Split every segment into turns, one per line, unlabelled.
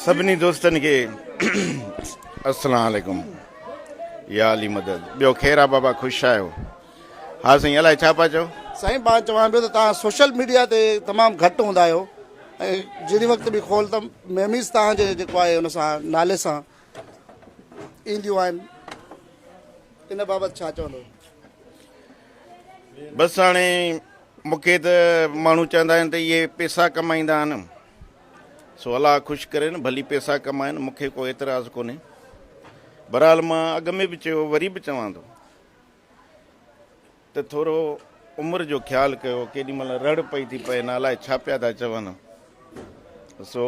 सभिनी दोस्तन के अस्सलाम वालेकुम या अली मदद बियो ख़ैर आहे बाबा ख़ुशि आहियो। हाँ साईं अलाए छा पिया चओ।
साईं मां चवां पियो त तव्हां सोशल मीडिया ते तमामु घटि हूंदा आहियो ऐं जहिड़ी वक़्तु बि खोल त मेमीज़ तव्हांजे जेको आहे हुन सां नाले सां ईंदियूं आहिनि, इन बाबति छा चवंदो?
बसि हाणे मूंखे त माण्हू चवंदा आहिनि त इहे पैसा कमाईंदा आहिनि, सो अलाह ख़ुशि करे न भली पैसा कमाइनि, मूंखे को एतिराज़ु कोन्हे। बहरहाल मां अॻ में बि चयो वरी बि चवां थो त थोरो उमिरि जो ख़्यालु कयो, केॾी महिल रड़ पई थी पए न अलाए छा पिया था चवनि। सो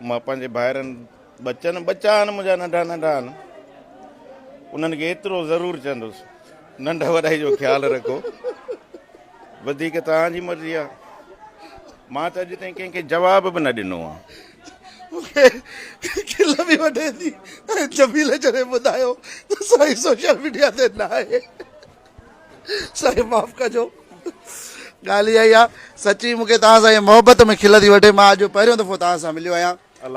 मां पंहिंजे भाइरनि बच्चा आहिनि मुंहिंजा नंढा नंढा आहिनि, उन्हनि खे एतिरो ज़रूरु चवंदुसि नंढ वॾाई जो ख़्यालु रखो, वधीक तव्हांजी मर्ज़ी आहे। मां त अॼु ताईं कंहिंखे जवाब बि न ॾिनो आहे।
मूंखे खिल बि वठे थी ऐं जमील जॾहिं ॿुधायो त साईं सोशल मीडिया ते न आहे, साईं माफ़ कजो। ॻाल्हि इहा ई आहे, सची मूंखे तव्हां सां मोहबत में खिल थी वठे। मां अॼु पहिरियों दफ़ो तव्हां सां मिलियो आहियां।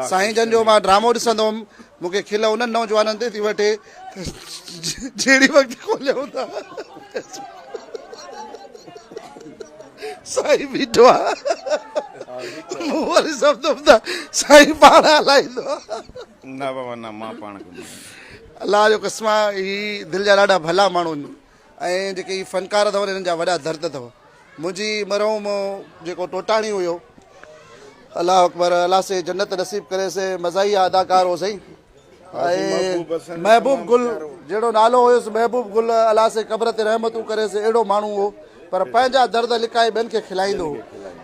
साईं जन जो मां ड्रामो ॾिसंदो हुउमि, मूंखे खिल उन्हनि नौजवाननि ते थी वठे जहिड़ी वक़्तु खोलियो था साईं बीठो आहे, मूं वरी सभु त साईं पाण हलाईंदो
न बाबा न, मां पाण
अलाह जो क़स्म आहे। ही दिलि जा ॾाढा भला माण्हू आहिनि ऐं जेके ही फ़नकार अथव हिननि जा वॾा दर्द अथव। मुंहिंजी मरहूम जेको टोटाणी हुयो, अलाह अकबर, अलाह से जन्नत नसीब करे से, मज़ाही अदाकार हो साईं। ऐं महबूब गुल जहिड़ो नालो हुयुसि, महबूब गुल, अलाह से क़ब्र ते रहमतूं करे से, अहिड़ो माण्हू हो, पर पंहिंजा दर्द लिकाए ॿियनि खे खिलाईंदो हो।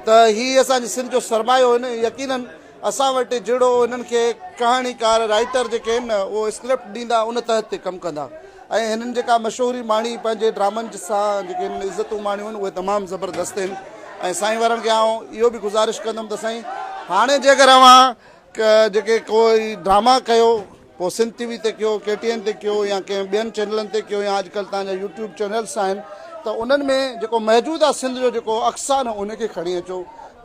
त हीअ असांजे सिंध जो सरमायो आहिनि। यकीनन असां वटि जहिड़ो हिननि खे कहाणीकार राइटर जेके आहिनि न, उहो स्क्रिप्ट ॾींदा उन तहत ते कमु कंदा। ऐं हिननि जेका मशहूरी माणी पंहिंजे ड्रामनि सां जेके हिननि इज़तूं माणियूं आहिनि, उहे तमामु ज़बरदस्त आहिनि। ऐं साईं वारनि खे आउं इहो बि गुज़ारिश कंदुमि त साईं हाणे जेकर अव्हां जेके कोई ड्रामा कयो, पोइ सिंध टीवी ते कयो, KTN ते कयो, या कंहिं ॿियनि चैनलनि ते कयो, या अॼुकल्ह तव्हांजा यूट्यूब चैनल्स आहिनि, त उन्हनि में जेको मौजूदा सिंध जो जेको अक्स आहे न, उनखे खणी अचो,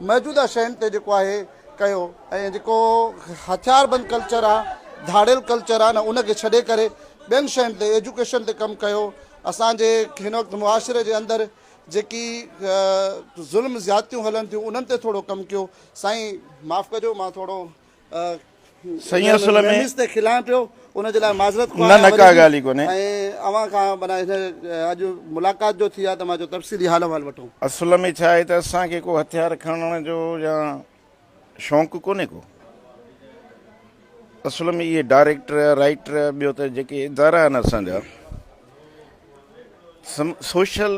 मौजूदा शयुनि ते जेको आहे कयो। ऐं जेको हथियारबंद कल्चर आहे, धाड़ियल कल्चर आहे न, उनखे छॾे करे ॿियनि शयुनि ते, एजुकेशन ते कमु कयो। असांजे हिन वक़्तु मुआशिरे जे अंदरि जेकी ज़ुल्म ज़्यादतियूं हलनि थियूं, उन्हनि ते थोरो कमु कयो। साईं माफ़ कजो, मां थोरो
सही असुल में
ते खिलां पियो, उनजे लाइ माज़रत
न का ॻाल्हि ई कोन्हे।
ऐं अव्हां खां माना अॼु मुलाक़ात जो थी आहे त मां जो तफ़सीली हाल अहवाल वठूं।
असुल में छा आहे त असांखे को हथियार खणण जो या शौक़ु कोन्हे को। असुल में इहे डायरेक्टर, राइटर, ॿियो त जेके इदारा आहिनि असांजा सोशल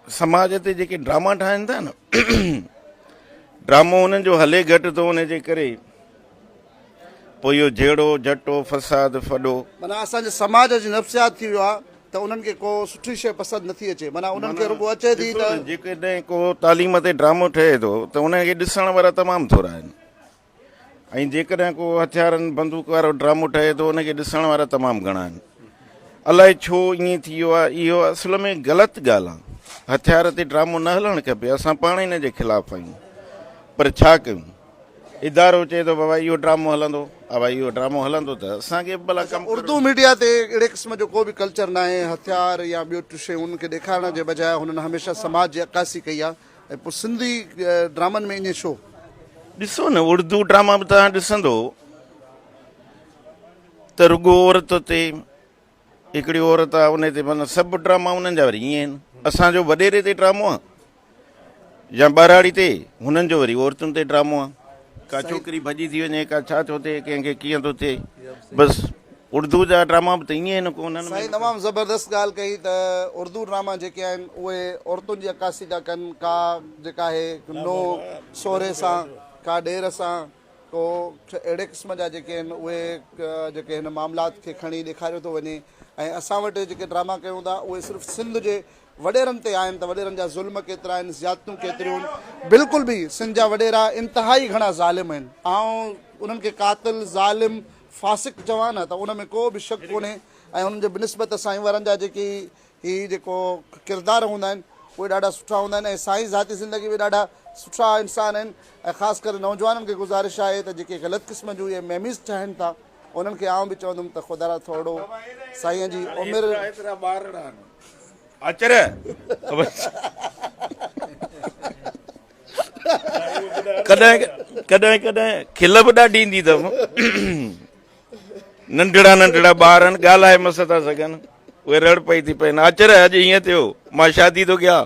समाज ते जेके ड्रामा ठाहिनि था न, ड्रामो उन्हनि जो हले घटि थो, उनजे करे पोइ इहो जहिड़ो जटो फसाद फॾो,
माना असांजे समाज जी नफ़्सियात थी वियो आहे त उन्हनि खे को सुठी शइ पसंदि नथी अचे। माना उन्हनि खे रुॻो अचे थी त
जेकॾहिं को तालीम ते ड्रामो ठहे थो त उनखे ॾिसण वारा तमामु थोरा आहिनि, ऐं जेकॾहिं को हथियारनि बंदूक वारो ड्रामो ठहे थो उनखे ॾिसण वारा तमामु घणा आहिनि। अलाए छो ईअं थी वियो आहे, इहो असुल में ग़लति ॻाल्हि आहे। हथियार ते ड्रामो न हलणु खपे, असां पाण हिन जे ख़िलाफ़ु आहियूं, पर छा कयूं? इदारो चए थो बाबा इहो ड्रामो हलंदो, भाई इहो ड्रामो हलंदो त असांखे भला कमु।
उर्दू मीडिया ते अहिड़े क़िस्म जो को बि कल्चर न आहे, हथियार या ॿियो टियों शइ उनखे ॾेखारण जे बजाए हुननि हमेशह समाज जी अक्कासी कई आहे। ऐं पोइ सिंधी ड्रामनि में ईअं छो?
ॾिसो न, उर्दू ड्रामा बि तव्हां ॾिसंदो त रुॻो औरत ते, हिकिड़ी औरत आहे उन ते, माना सभु ड्रामा उन्हनि जा वरी ईअं आहिनि। असांजो वॾेरे ते ड्रामो आहे या ॿाराड़ी ते, हुननि जो वरी औरतुनि ते ड्रामो आहे। का छोकिरी भॼी थी वञे, का छा थो थिए, कंहिंखे कीअं थो थिए, बसि उर्दू जा ड्रामा बि त ईअं आहिनि कोन्हनि।
साईं तमामु ज़बरदस्त ॻाल्हि कई त उर्दू ड्रामा जेके आहिनि उहे औरतुनि जी अक्कासी था कनि, का जेका आहे नो सोरे सां, का ॾेर सां, को अहिड़े क़िस्म जा जेके आहिनि उहे जेके हिन मामलात खे खणी ॾेखारियो थो वञे। ऐं असां वटि जेके ड्रामा कयूं था उहे सिर्फ़ु सिंध जे वॾेरनि ते आहिनि, त वॾेरनि जा ज़ुल्म केतिरा आहिनि, ज़्यादतियूं केतिरियूं आहिनि। बिल्कुलु बि सिंध जा वॾेरा इंतिहाई घणा ज़ालिम आहिनि। ऐं उन्हनि खे कातिल, ज़ालिम, फासिक चवां न त उन में को बि शक कोन्हे। ऐं उन्हनि जे बिनिस्बत साईं वारनि जा जेकी ही जेको किरदार हूंदा आहिनि उहे ॾाढा सुठा हूंदा आहिनि। ऐं साईं ज़ाती ज़िंदगी में ॾाढा सुठा इंसान आहिनि ऐं ख़ासि करे नौजवाननि खे गुज़ारिश आहे त जेके ग़लति क़िस्म जूं इहे मेमीज़ ठाहिनि था उन्हनि खे आउं बि चवंदुमि त ख़ुदा थोरो साईं जी उमिरि
अचर कॾहिं कॾहिं कॾहिं खिल बि ॾाढी ईंदी अथव नंढड़ा नंढड़ा ॿार आहिनि ॻाल्हाए मस था सघनि उहे रड़ पई थी पइनि अचर अॼु ईअं थियो मां शादी थो कयां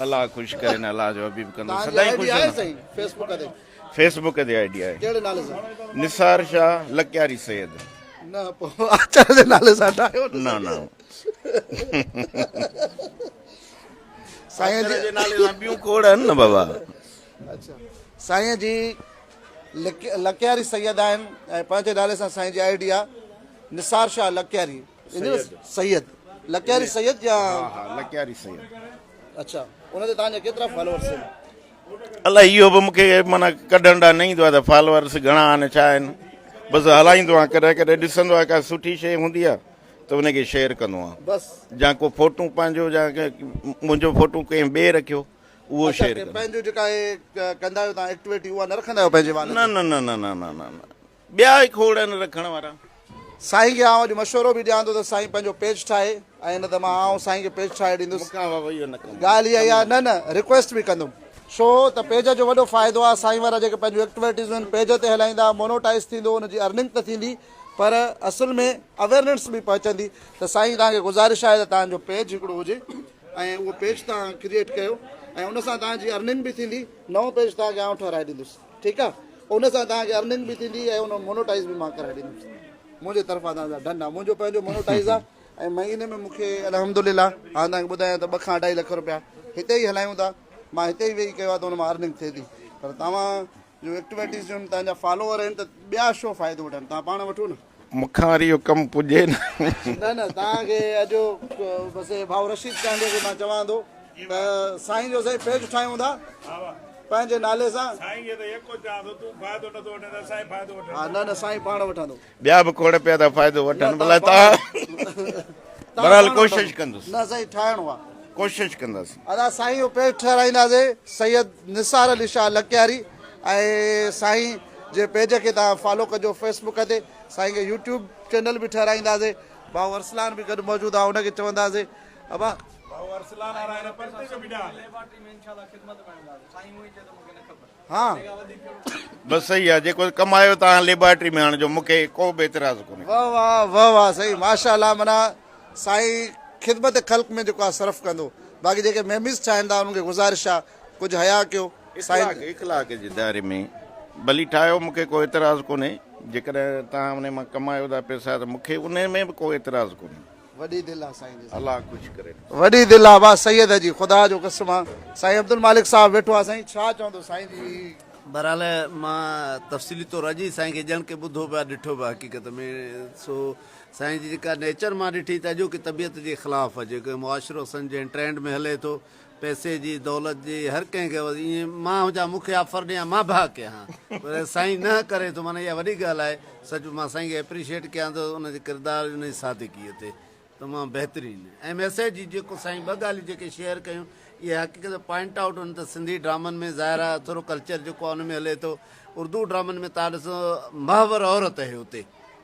अलाह ख़ुशि करे न अलाह जो हबीब कंदो सदाईं ख़ुशि आहे फेसबुक ते आइडिया आहे
कहिड़े नाले सां
निसार शाह लकियारी सैयद
न पोइ आचार जे नाले सां ठाहियो
न न
साईं
जे नाले सां ॿियूं खोड़ आहिनि न बाबा
अच्छा साईं जी लकियारी सैयद आहिनि ऐं पंहिंजे नाले सां साईं जी आईडी आहे निसार शाह लकियारी सैयद लकियारी सैयद या
हा लकियारी सैयद
अच्छा उन ते तव्हांजा केतिरा फॉलोअर्स आहिनि
अलाए इहो बि मूंखे माना कढण ॾांहुं न ईंदो आहे त फॉलोअर्स घणा आहिनि छा आहिनि बसि हलाईंदो आहियां कॾहिं कॾहिं ॾिसंदो आहे का सुठी शइ हूंदी आहे त उनखे शेयर कंदो आहियां
बसि
या को फोटू पंहिंजो या मुंहिंजो फोटू कंहिं ॿिए रखियो उहो शेयर कंदो
पंहिंजो जेका कंदा आहियो तव्हां एक्टिविटी उहा न रखंदा आहियो पंहिंजे वारनि
न न न न न न न न ॿिया ई खोड़ आहिनि रखण वारा
साईं खे आउं अॼु मशवरो बि ॾियां थो त साईं पंहिंजो पेज ठाहे ऐं न त मां आउं साईं खे पेज ठाहे ॾींदुसि ॻाल्हि इहा आहे न रिक्वेस्ट बि कंदुमि छो त पेज जो वॾो फ़ाइदो आहे साईं वारा जेके पंहिंजूं एक्टिविटीज़ आहिनि पेज ते हलाईंदा मोनोटाइज़ थींदो हुनजी अर्निंग त थींदी पर असुल में अवेयरनेस बि पहुचंदी त साईं तव्हांखे गुज़ारिश आहे त तव्हांजो पेज हिकिड़ो हुजे ऐं उहो पेज तव्हां क्रिएट कयो ऐं उन सां तव्हांजी अर्निंग बि थींदी नओं पेज तव्हांखे आउं ठाराए ॾींदुसि ठीकु आहे उन सां तव्हांखे अर्निंग बि थींदी ऐं उन मोनोटाइज़ बि मां कराए ॾींदुसि मुंहिंजे तरफ़ां तव्हांजा डन आहे मुंहिंजो पंहिंजो मोनोटाइज़ आहे ऐं महीने में मूंखे अल्हम्दुलिल्लाह हाणे तव्हांखे ॿुधायां त 2 खां 2.5 लख रुपया हिते ई हलायूं था मां हिते ई वेही कयो आहे त हुन मां अर्निंग थिए थी पर तव्हां जो एक्टिविटीज़ जो तव्हांजा फॉलोअर आहिनि त ॿिया छो फ़ाइदो वठनि तव्हां पाण वठो न
मूंखां वरी इहो कमु पुॼे न
न तव्हांखे अॼु बसि भाउ रशीद चांडे खे मां चवां थो त साईं जो साईं पेज ठाहियूं था पंहिंजे नाले सां हा न साईं पाण वठंदो
ॿिया बि खोड़ पिया था फ़ाइदो वठनि भला तव्हां बहरहाल कोशिशि कंदुसि
न साईं ठाहिणो आहे
कोशिशि कंदासीं
अदा साईं जो पेज ठाराईंदासीं सैयद निसार अली शाह लकियारी ऐं साईं जे पेज खे तव्हां फॉलो कजो फेसबुक ते साईं खे यूट्यूब चैनल बि ठाराईंदासीं भाउ अरसलान बि गॾु मौजूदु आहे हुनखे चवंदासीं अबा हा
बसि सही आहे जेको कमायो तव्हां लेबॉर्ट्री में आणिजो मूंखे को बि एतिराज़ कोन्हे
वाह वाह वाह वाह सही माशाअल्लाह माना साईं ख़िदमत ख़ल्क़ में जेको आहे सर्फ कंदो बाक़ी जेके मेमीज़ ठाहिनि था उन्हनि खे गुज़ारिश आहे कुझु हया कयो साईं
इख़लाक़ जे दायरे में भली ठाहियो मूंखे को एतिराज़ कोन्हे जेकॾहिं तव्हां उन मां कमायो था पैसा त मूंखे उन में बि को एतिराज़ कोन्हे
वॾी दिलि आहे साईं जी
अलाह ख़ुशि करे
वॾी दिलि आहे वाह सैयद जी ख़ुदा जो कसम आहे साईं अब्दुल मालिक साहिबु वेठो आहे साईं छा चवंदो साईं जी
बहरहाल मां तफ़सीली तौरु अॼु ई साईं खे ॼण खे ॿुधो पिया ॾिठो पिया हक़ीक़त में सो साईं जी जेका नेचर मां ॾिठी त अॼोकी तबियत जे ख़िलाफ़ु आहे जेको मुआशिरो सम्झे ट्रेंड में हले थो पैसे जी दौलत जी हर कंहिंखे ईअं मां हुजां मूंखे ऑफर ॾियां मां भाउ कयां पर साईं न करे थो माना इहा वॾी ॻाल्हि आहे सच मां साईं खे एप्रिशिएट कयां थो उनजे किरदारु उनजी सादिकीअ ते तमामु बहितरीनु ऐं मैसेज जी जेको साईं 2 ॻाल्हियूं जेके शेयर कयूं इहे हक़ीक़त पॉइंट आउट हुन त सिंधी ड्रामनि में ज़ाहिर आहे थोरो कल्चर जेको आहे हुन में हले थो उर्दू ड्रामनि में तव्हां ॾिसो महावर औरत आहे हुते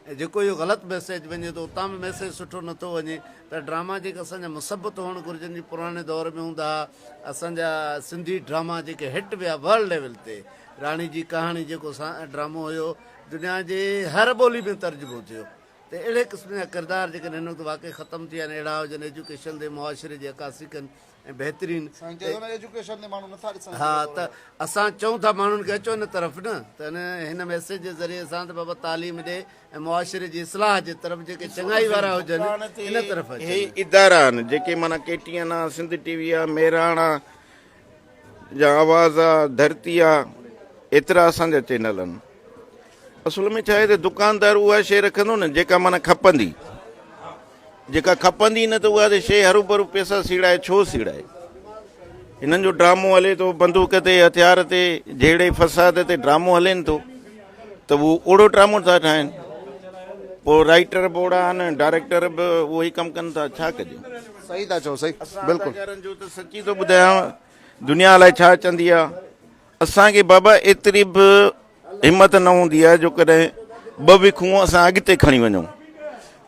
ऐं जेको इहो ग़लति मैसेज वञे थो उतां बि मैसेज सुठो नथो वञे त ड्रामा जेके असांजा मुसबत हुअणु घुरिजनि जी पुराणे दौर में हूंदा हुआ असांजा सिंधी ड्रामा जेके हिट विया वर्ल्ड लेवल ते राणी जी कहाणी जेको ड्रामो हुयो दुनिया जे हर ॿोली में तर्जुमो थियो त अहिड़े क़िस्म जा किरदार जेके हिन वक़्तु वाक़ई ख़तमु थी विया आहिनि अहिड़ा हुजनि एजुकेशन ते मुआशिरे जी अकासी कनि ऐं बहितरीनु हा त असां चऊं था माण्हुनि खे अचो हिन तरफ़ न त हिन मैसेज जे ज़रिए सां त बाबा तालीम ॾे ऐं मुआशिरे जी इस्लाह जे तरफ़ जेके चङाई वारा हुजनि इन तरफ़
हे इदारा आहिनि जेके माना KTN आहे सिंध TV आहे मेराण आहे या आवाज़ आहे धरती आहे एतिरा असांजा चैनल आहिनि असुल में छा आहे त दुकानदार उहा शइ रखंदो न जेका माना खपंदी जेका खपंदी न त उहा त शइ हरू भरू पैसा सीड़ाए छो सीड़ाए हिननि जो ड्रामो हले थो बंदूक ते हथियार ते जहिड़े फ़साद ते ड्रामो हलेनि थो त उहो ओड़ो ड्रामो था ठाहिनि पोइ राइटर बोर्ड आहिनि डायरेक्टर बि उहो ई कमु कनि था, छा कजे।
सही था चओ, सही बिल्कुलु।
कलाकारनि जो त सची थो ॿुधायांव, दुनिया अलाए छा चवंदी आहे। असांखे बाबा एतिरी बि हिमत न हूंदी आहे जो कॾहिं ॿ विखूं असां अॻिते खणी वञूं।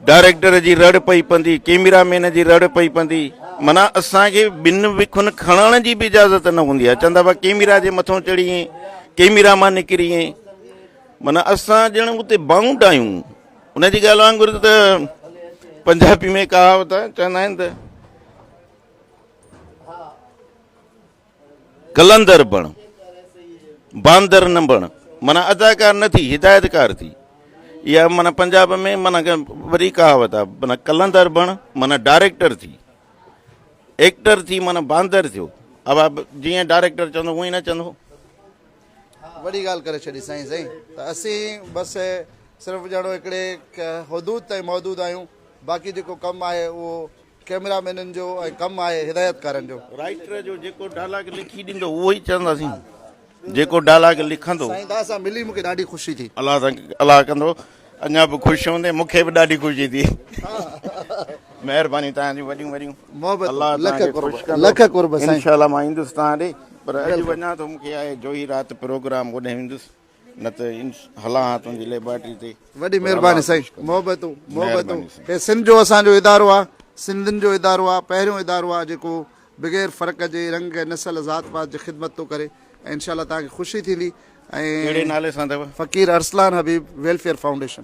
डायरेक्टर जी रड़ पई पवंदी, कैमरामैन जी रड़ पई पवंदी, माना असांखे ॿिनि विखुनि खणण जी बि इजाज़त न हूंदी आहे। चवंदा हुआ कैमरा जे मथां चढ़ी ऐं कैमरा मां निकिरी ऐं माना असां ॼण उते बाउंड आहियूं। उनजी ॻाल्हि वांगुरु त पंजाबी में कहावत आहे, चवंदा आहिनि त कलंदर बण बांदर न बण, माना अदाकार न थी हिदायतकार थी। इहा माना पंजाब में माना वरी कहावत आहे, माना कलंदर बण माना डायरेक्टर थी, एक्टर थी माना बांदर थियो। अब जीअं डायरेक्टर चवंदो उअं ई न चवंदो।
वॾी ॻाल्हि करे छॾी साईं। साईं त असीं बसि सिर्फ़ु ॼणो हिकिड़े हदूद ताईं मौजूदु आहियूं, बाक़ी जेको कमु आहे उहो कैमरामैननि जो ऐं कमु आहे हिदायतकारनि जो।
राइटर जो जेको डायलॉग लिखी ॾींदो उहो ई चवंदासीं, जेको डायलॉग लिखंदो।
साईं तव्हां सां मिली मूंखे ॾाढी ख़ुशी थी।
अलाह कंदो अञा बि ख़ुशि हूंदे, मूंखे बि ॾाढी ख़ुशी थी। महिरबानी तव्हांजी वॾियूं वॾियूं, अलाह
लख कुर्ब साईं।
इंशाल्लाह मां ईंदुसि तव्हां ॾे, पर अॼु वञा थो, मूंखे आहे जो ई राति प्रोग्राम ओॾे ईंदुसि, न त हलां हा तुंहिंजी लेबॉर्ट्री ते।
वॾी महिरबानी साईं। मोहबतूं हे सिंध जो असांजो इदारो आहे, सिंधियुनि जो इदारो आहे, पहिरियों इदारो आहे जेको बग़ैर फ़र्क़ जे रंग नस्ल ज़ात पात जी ख़िदमत थो करे। ऐं इंशाल्लाह तव्हांखे ख़ुशी थींदी।
कहिड़े
ऐं
नाले सां अथव?
फ़क़ीर अरसलान हबीब वेलफेयर फाउंडेशन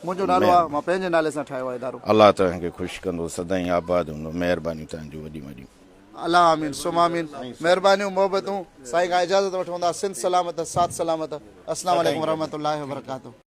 मुंहिंजो नालो आहे, मां पंहिंजे नाले सां ठाहियो आहे इदारो।
अलाह तव्हांखे ख़ुशि कंदो, सदाईं आबाद हूंदो। महिरबानी तव्हांजूं वॾियूं वॾियूं।
अलाह आमीन सुम आमीन। महिरबानियूं मोहबतूं। साईं खां इजाज़त वठूं था। सिंध सलामत, साथ सलामत। अस्सलाम वालेकुम वरहमतुल्लाहि वबरकातुहू।